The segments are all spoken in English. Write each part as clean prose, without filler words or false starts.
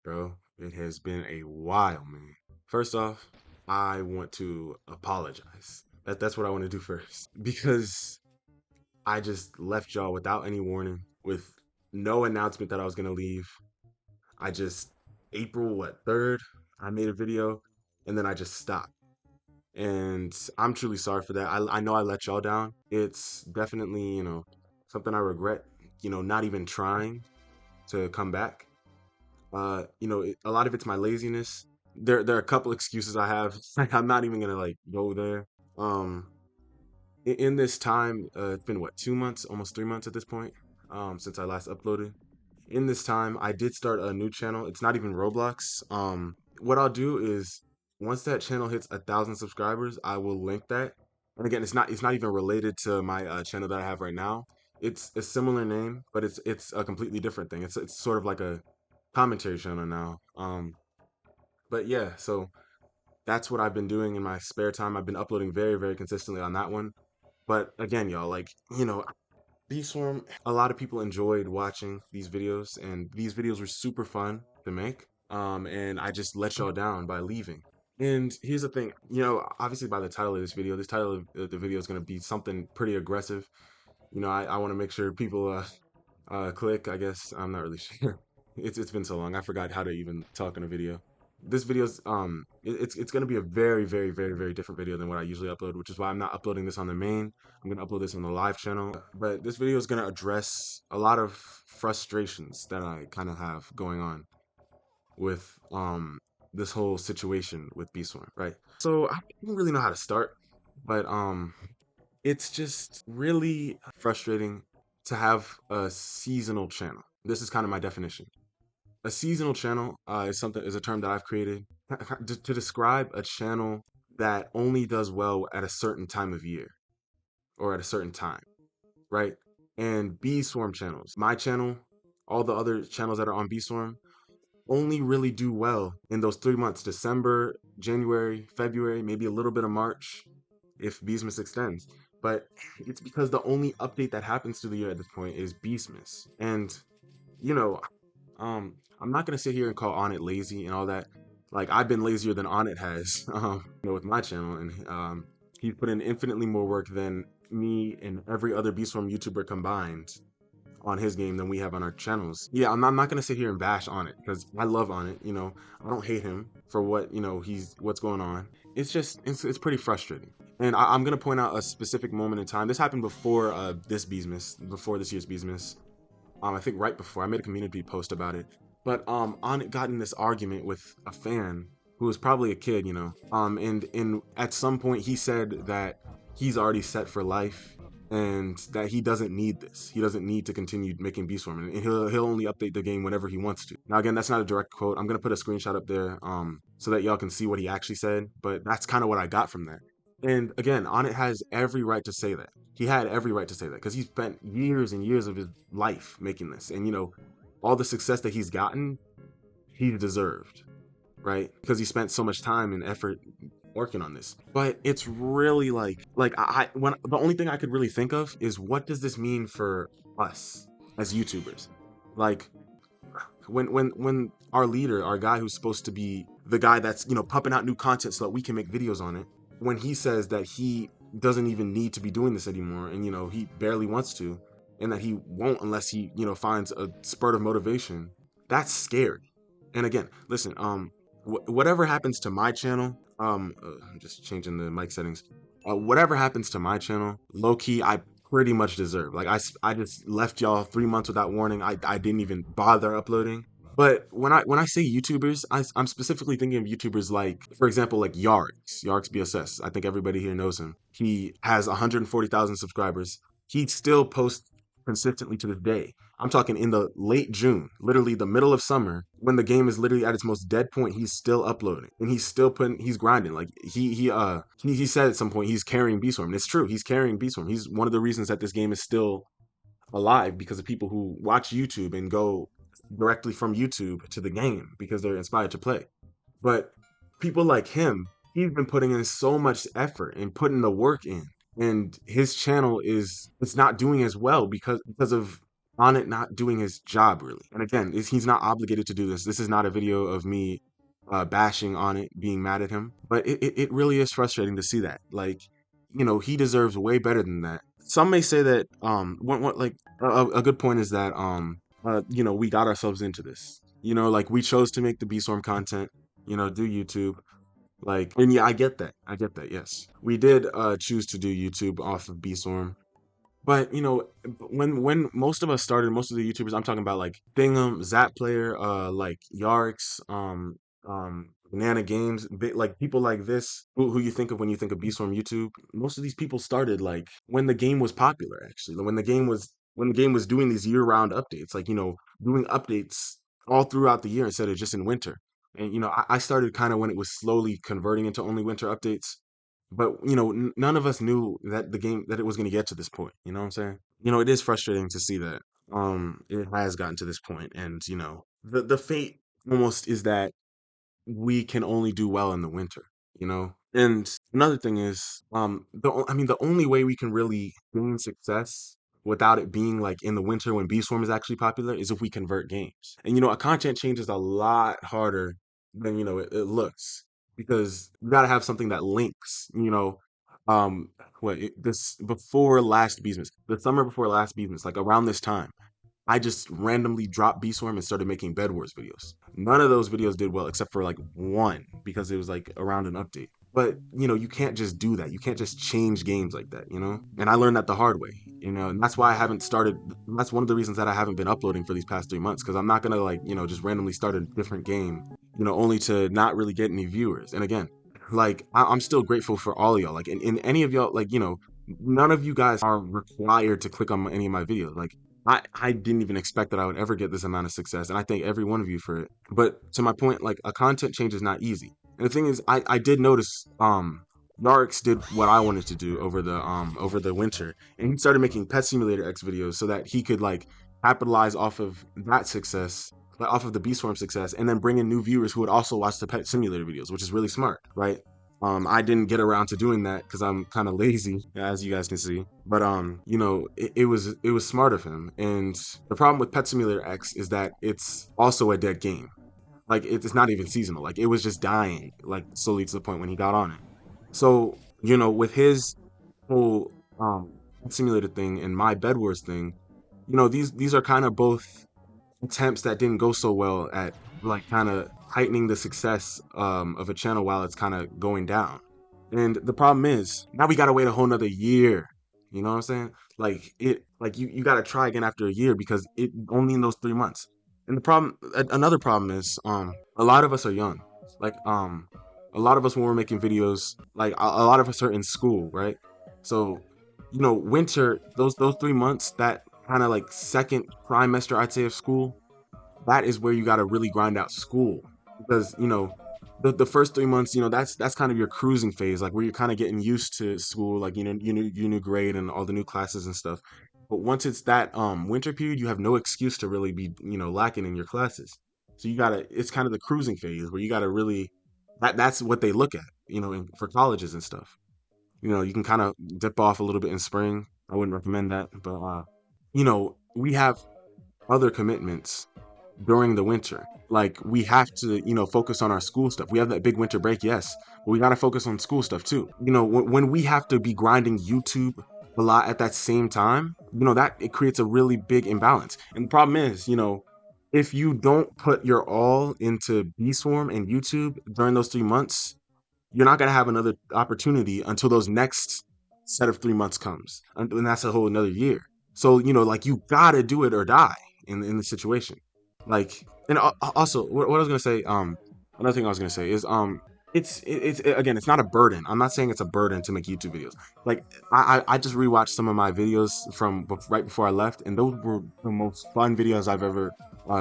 Bro, it has been a while, man. First off, I want to apologize. That's what I want to do first. Because I just left y'all without any warning, with no announcement that I was gonna leave. I just April what 3rd, I made a video and then I just stopped. And I'm truly sorry for that. I know I let y'all down. It's definitely, something I regret, not even trying to come back. A lot of it's my laziness. There are a couple excuses I have. Like I'm not even gonna like go there. Um, in this time, it's been what 2 months, almost 3 months at this point, since I last uploaded. In this time, I did start a new channel. It's not even Roblox. What I'll do is once that channel hits 1,000 subscribers, I will link that. And again, it's not even related to my channel that I have right now. It's a similar name, but it's a completely different thing. It's sort of like a commentary channel now. But yeah, so that's what I've been doing in my spare time. I've been uploading very, very consistently on that one. But again, y'all, like, Beastworm, a lot of people enjoyed watching these videos, and these videos were super fun to make. And I just let y'all down by leaving. And here's the thing, obviously by the title of this video, this title of the video is going to be something pretty aggressive. I want to make sure people click, I guess. I'm not really sure. It's been so long. I forgot how to even talk in a video. This video's it's gonna be a very, very, very, very different video than what I usually upload, which is why I'm not uploading this on the main. I'm gonna upload this on the live channel. But this video is gonna address a lot of frustrations that I kind of have going on with this whole situation with Beastworm, right? So I don't really know how to start, but it's just really frustrating to have a seasonal channel. This is kind of my definition. A seasonal channel is a term that I've created to describe a channel that only does well at a certain time of year or at a certain time, right? And bee swarm channels, my channel, all the other channels that are on bee swarm, only really do well in those 3 months: December, January, February, maybe a little bit of March if Beastmas extends. But it's because the only update that happens to the year at this point is Beastmas. And, you know, I'm not gonna sit here and call Onett lazy and all that. Like I've been lazier than Onett has, with my channel, and he's put in infinitely more work than me and every other Beastform YouTuber combined on his game than we have on our channels. Yeah, I'm not gonna sit here and bash Onett because I love Onett. I don't hate him for what's going on. It's pretty frustrating. And I'm gonna point out a specific moment in time. This happened before before this year's Beastmas. I think right before I made a community post about it. But Onett got in this argument with a fan who was probably a kid, and at some point he said that he's already set for life and that he doesn't need this. He doesn't need to continue making Beastform, and he'll only update the game whenever he wants to. Now again, that's not a direct quote. I'm gonna put a screenshot up there so that y'all can see what he actually said. But that's kind of what I got from that. And again, Onett has every right to say that. He had every right to say that because he spent years and years of his life making this, and all the success that he's gotten, he deserved, right? Because he spent so much time and effort working on this. But it's really like when the only thing I could really think of is what does this mean for us as YouTubers? Like when our leader, our guy who's supposed to be the guy that's pumping out new content so that we can make videos on it, when he says that he doesn't even need to be doing this anymore, and he barely wants to, and that he won't unless he finds a spurt of motivation, that's scary. And again, listen, whatever happens to my channel, I'm just changing the mic settings. Whatever happens to my channel, low key, I pretty much deserve. Like I just left y'all 3 months without warning. I didn't even bother uploading. But when I say YouTubers, I'm specifically thinking of YouTubers like, for example, like Yarks BSS. I think everybody here knows him. He has 140,000 subscribers. He still posts consistently to this day. I'm talking in the late June, literally the middle of summer, when the game is literally at its most dead point. He's still uploading and he's grinding. Like he said at some point he's carrying Beastworm. And it's true, he's carrying Beastworm. He's one of the reasons that this game is still alive, because of people who watch YouTube and go directly from YouTube to the game because they're inspired to play. But people like him, he's been putting in so much effort and putting the work in, and his channel is it's not doing as well because of on it not doing his job really. And again, he's not obligated to do this. This is not a video of me bashing on it, being mad at him. But it really is frustrating to see that. Like, he deserves way better than that. Some may say that what like a good point is that we got ourselves into this. Like we chose to make the B-Storm content, do YouTube. Like, and yeah, I get that. I get that. Yes, we did choose to do YouTube off of B-Storm. But when most of us started, most of the YouTubers I'm talking about, like Bingham, Zap Player, like Yarks, Banana Games, like people like this, who you think of when you think of Beastorm YouTube. Most of these people started like when the game was popular, actually, when the game was doing these year-round updates, like doing updates all throughout the year instead of just in winter. And I started kind of when it was slowly converting into only winter updates. But none of us knew that it was going to get to this point. You know what I'm saying? It is frustrating to see that it has gotten to this point, and the fate almost is that we can only do well in the winter, And another thing is, I mean, the only way we can really gain success without it being like in the winter when Bee Swarm is actually popular is if we convert games. And a content change is a lot harder than it looks, because you gotta have something that links, this before last Beesmas, the summer before last Beesmas, like around this time. I just randomly dropped Beeswarm and started making Bed Wars videos. None of those videos did well except for like one because it was like around an update. But you can't just do that. You can't just change games like that. And I learned that the hard way. And that's why I haven't started. That's one of the reasons that I haven't been uploading for these past 3 months, because I'm not gonna like just randomly start a different game, only to not really get any viewers. And again, like I'm still grateful for all of y'all. Like in any of y'all, like none of you guys are required to click on any of my videos. Like I didn't even expect that I would ever get this amount of success, and I thank every one of you for it. But to my point, like a content change is not easy. And the thing is, I did notice Yarix did what I wanted to do over the winter, and he started making Pet Simulator X videos so that he could like capitalize off of that success, like off of the Beast Form success, and then bring in new viewers who would also watch the Pet Simulator videos, which is really smart, right? I didn't get around to doing that because I'm kind of lazy, as you guys can see. But it was smart of him. And the problem with Pet Simulator X is that it's also a dead game. Like it's not even seasonal. Like it was just dying, like slowly to the point when he got on it. So with his whole Pet Simulator thing and my Bed Wars thing, these are kind of both attempts that didn't go so well at like kind of heightening the success of a channel while it's kind of going down. And the problem is now we gotta wait a whole nother year. You know what I'm saying? Like you gotta try again after a year because it only in those 3 months. And another problem is a lot of us are young. Like a lot of us when we're making videos, like a lot of us are in school, right? So winter, those 3 months, that kind of like second trimester I'd say of school, that is where you got to really grind out school, because the first 3 months, that's kind of your cruising phase, like where you're kind of getting used to school, like your new grade and all the new classes and stuff. But once it's that winter period, you have no excuse to really be lacking in your classes. So it's kind of the cruising phase where you gotta really, that's what they look at, for colleges and stuff. You can kind of dip off a little bit in spring. I wouldn't recommend that, but we have other commitments during the winter. Like we have to, focus on our school stuff. We have that big winter break, yes, but we got to focus on school stuff too. When we have to be grinding YouTube a lot at that same time, that it creates a really big imbalance. And the problem is, if you don't put your all into B Swarm and YouTube during those 3 months, you're not gonna have another opportunity until those next set of 3 months comes, and that's a whole another year. So like you gotta do it or die in the situation. Like, and also, what I was gonna say, another thing I was gonna say is, again, it's not a burden. I'm not saying it's a burden to make YouTube videos. Like, I just rewatched some of my videos from right before I left, and those were the most fun videos I've ever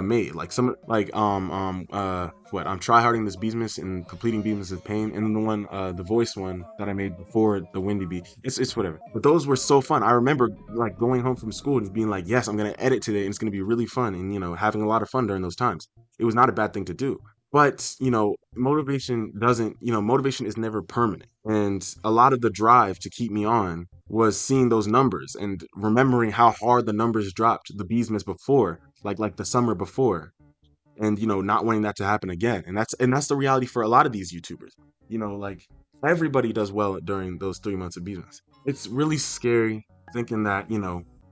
made. Like some, like what I'm tryharding this Beesmas and completing Beesmas' pain, and then the one, the voice one that I made before the Windy Bee. It's whatever. But those were so fun. I remember like going home from school and just being like, yes, I'm gonna edit today, and it's gonna be really fun, and having a lot of fun during those times. It was not a bad thing to do. But, motivation doesn't, motivation is never permanent. And a lot of the drive to keep me on was seeing those numbers and remembering how hard the numbers dropped the Beesmas before, like the summer before, and not wanting that to happen again. And that's the reality for a lot of these YouTubers. Like everybody does well during those 3 months of business. It's really scary thinking that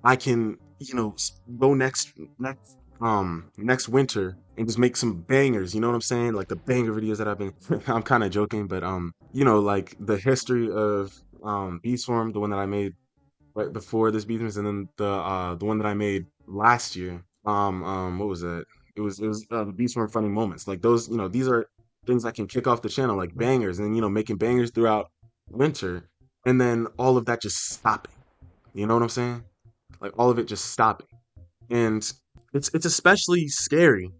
I can go next winter and just make some bangers. You know what I'm saying? Like the banger videos that I've been. I'm kind of joking, but like the history of Beast Form, the one that I made right before this business, and then the one that I made last year. What was that? It was Beats from Funny Moments. Like those, these are things that can kick off the channel like bangers, and making bangers throughout winter, and then all of that just stopping. You know what I'm saying? Like all of it just stopping, and it's especially scary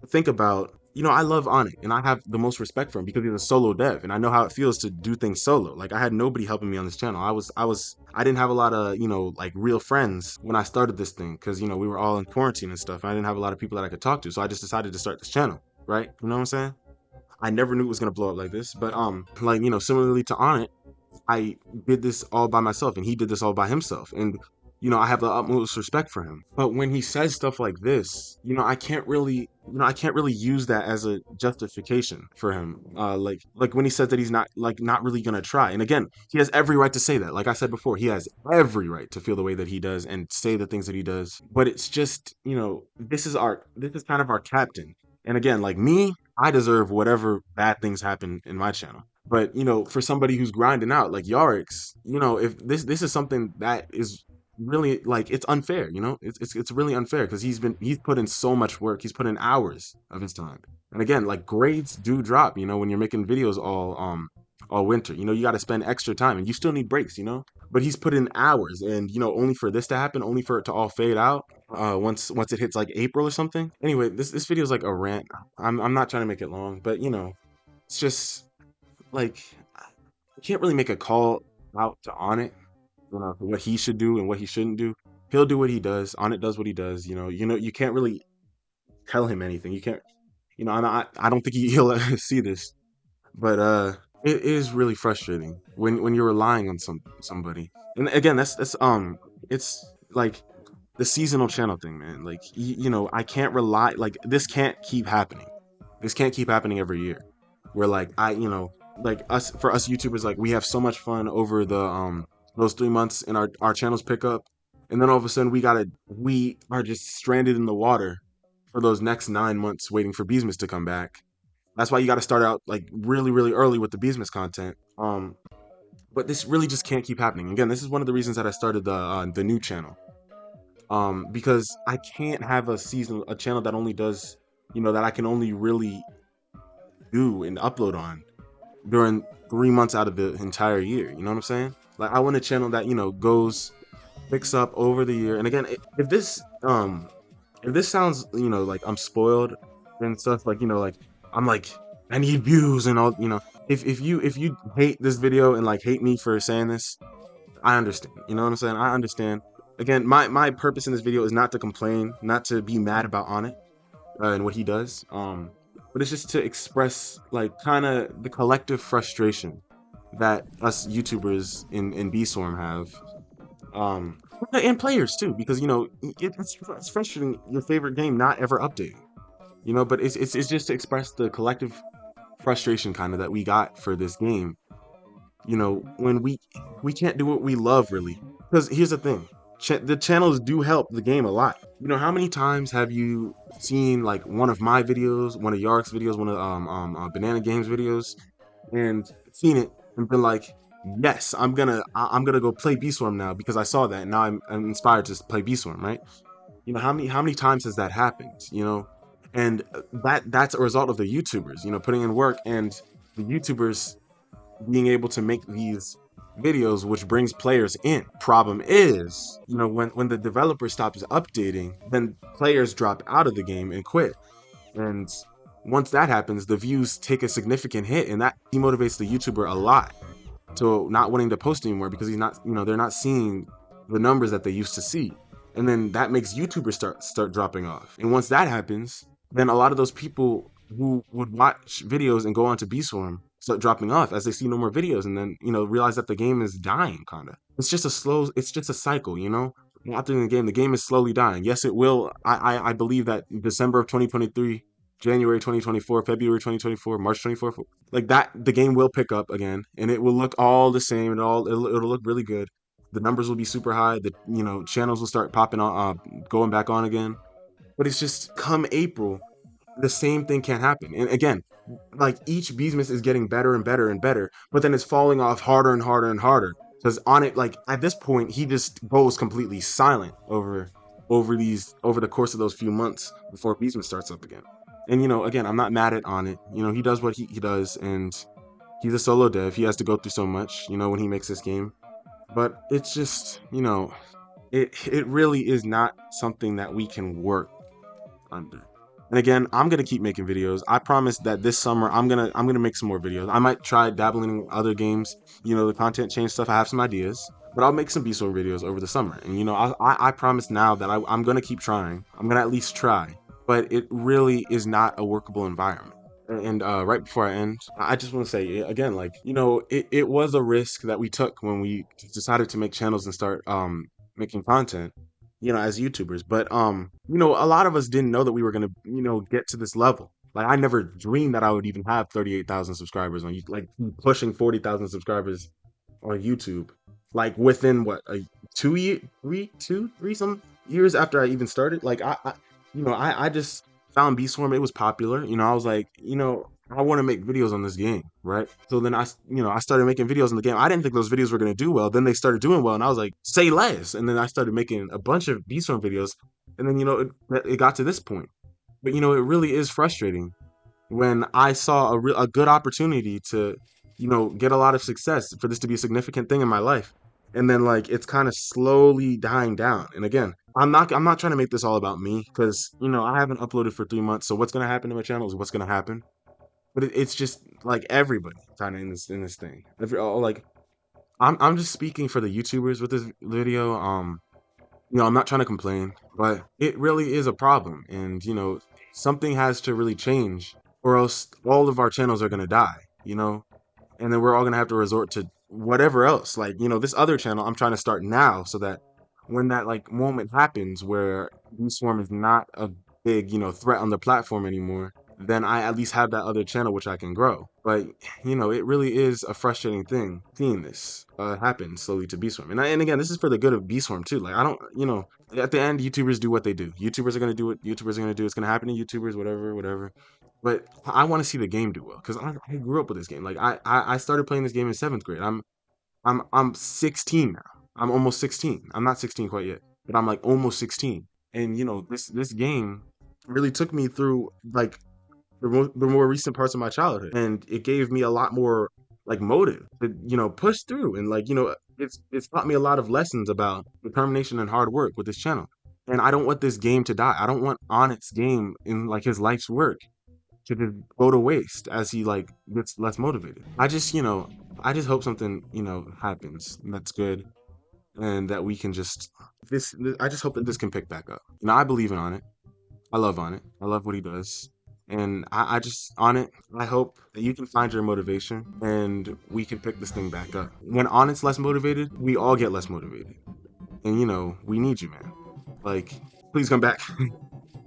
think about, I love Onett and I have the most respect for him because he's a solo dev and I know how it feels to do things solo. Like I had nobody helping me on this channel. I didn't have a lot of, like real friends when I started this thing because, we were all in quarantine and stuff. And I didn't have a lot of people that I could talk to. So I just decided to start this channel, right? You know what I'm saying? I never knew it was going to blow up like this, but like, similarly to Onett, I did this all by myself and he did this all by himself. And, I have the utmost respect for him. But when he says stuff like this, I can't really use that as a justification for him. Like when he says that he's not really gonna try. And again, he has every right to say that. Like I said before, he has every right to feel the way that he does and say the things that he does. But it's just, this is kind of our captain. And again, like me, I deserve whatever bad things happen in my channel. But for somebody who's grinding out like Yarix, if this is something that is really like it's unfair, it's really unfair because he's put in so much work. He's put in hours of his time. And again, like grades do drop, when you're making videos all winter. You got to spend extra time and you still need breaks. But he's put in hours and only for this to happen, only for it to all fade out once it hits like April or something. Anyway, this video is like a rant. I'm not trying to make it long, but it's just like I can't really make a call out to Onett, for what he should do and what he shouldn't do. He'll do what he does. Onett does what he does. You can't really tell him anything. You can't. I don't think he'll see this, but it is really frustrating when you're relying on somebody. And again, that's it's like the seasonal channel thing, man. Like I can't rely. Like this can't keep happening. This can't keep happening every year. Where like like us YouTubers, like we have so much fun over the those 3 months and our channels pick up, and then all of a sudden we are just stranded in the water for those next 9 months waiting for Beesmas to come back. That's why you got to start out like really really early with the Beesmas content. But this really just can't keep happening. Again, this is one of the reasons that I started the new channel. Because I can't have a channel that only does, that I can only really do and upload on during 3 months out of the entire year. You know what I'm saying? Like I want a channel that goes picks up over the year. And again, if this sounds like I'm spoiled and stuff, like like I'm like I need views and all. If you hate this video and like hate me for saying this, I understand. You know what I'm saying? I understand. Again, my purpose in this video is not to complain, not to be mad about Onett and what he does. But it's just to express like kind of the collective frustration that us YouTubers in B-Storm have. Um, and players too, because it's frustrating your favorite game not ever updating. But it's just to express the collective frustration kind of that we got for this game. When we can't do what we love really. Because here's the thing, the channels do help the game a lot. How many times have you seen like one of my videos, one of Yark's videos, one of Banana Games videos, and seen it and been like, yes, I'm gonna go play B-Storm now because I saw that and now I'm inspired to play B-Storm, right? How many times has that happened? And that's a result of the YouTubers, putting in work and the YouTubers being able to make these videos, which brings players in. Problem is, when the developer stops updating, then players drop out of the game and quit. And once that happens, the views take a significant hit, and that demotivates the YouTuber a lot to not wanting to post anymore because he's not, they're not seeing the numbers that they used to see. And then that makes YouTubers start dropping off. And once that happens, then a lot of those people who would watch videos and go on to B-Swarm start dropping off as they see no more videos, and then realize that the game is dying, kind of. It's just a cycle, after the game is slowly dying. Yes, it will. I believe that December of 2023, January 2024, February 2024, March 24th, like that, the game will pick up again, and it will look all the same, and it'll look really good. The numbers will be super high. The channels will start popping on, going back on again. But it's just come April, the same thing can't happen. And again, like each Beesmas is getting better and better and better, but then it's falling off harder and harder and harder. Because on it, like at this point, he just goes completely silent over the course of those few months before Beesmas starts up again. And again, I'm not mad at on it. He does what he does, and he's a solo dev. He has to go through so much, when he makes this game. But it's just, it really is not something that we can work under. And again, I'm gonna keep making videos. I promise that this summer I'm gonna make some more videos. I might try dabbling in other games, the content change stuff. I have some ideas, but I'll make some B-Sword videos over the summer. And I promise now that I'm gonna keep trying. I'm gonna at least try. But it really is not a workable environment. And right before I end, I just want to say again, like it was a risk that we took when we decided to make channels and start making content, as YouTubers. But a lot of us didn't know that we were gonna, get to this level. Like I never dreamed that I would even have 38,000 subscribers on YouTube, like pushing 40,000 subscribers on YouTube, like within what a 2 year, 3 some years after I even started. Like I just found B Swarm. It was popular. I was like, I want to make videos on this game, right? So then I started making videos on the game. I didn't think those videos were going to do well. Then they started doing well, and I was like, say less. And then I started making a bunch of B Swarm videos, and then it got to this point. But it really is frustrating when I saw a good opportunity to, get a lot of success for this to be a significant thing in my life. And then like it's kind of slowly dying down. And again, I'm not trying to make this all about me because, I haven't uploaded for 3 months. So what's gonna happen to my channel is what's gonna happen. But it's just like everybody kind of in this thing. Like I'm just speaking for the YouTubers with this video. I'm not trying to complain, but it really is a problem. And, something has to really change or else all of our channels are going to die, and then we're all going to have to resort to whatever else. Like, this other channel I'm trying to start now so that when that like moment happens where Swarm is not a big, threat on the platform anymore, then I at least have that other channel which I can grow. But it really is a frustrating thing seeing this happen slowly to B-Swarm. And again, this is for the good of B-Swarm too. Like I don't, at the end, YouTubers do what they do. YouTubers are gonna do what YouTubers are gonna do. It's gonna happen to YouTubers, whatever, whatever. But I want to see the game do well because I grew up with this game. Like I started playing this game in seventh grade. I'm 16 now. I'm almost 16. I'm not 16 quite yet, but I'm like almost 16. And this game really took me through like the more recent parts of my childhood, and it gave me a lot more like motive to push through, and like it's taught me a lot of lessons about determination and hard work with this channel. And I don't want this game to die. I don't want Onett's game in like his life's work to just go to waste as he like gets less motivated. I just hope something happens that's good, and that we can just I just hope that this can pick back up. I believe in Onett. I love Onett. I love what he does. And I just, on it, I hope that you can find your motivation and we can pick this thing back up. When Onett's less motivated, we all get less motivated. And we need you, man. Like, please come back.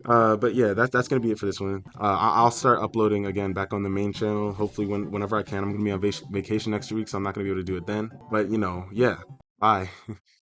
But yeah, that's gonna be it for this one. I'll start uploading again back on the main channel. Hopefully, whenever I can. I'm gonna be on vacation next week, so I'm not gonna be able to do it then. But yeah, bye.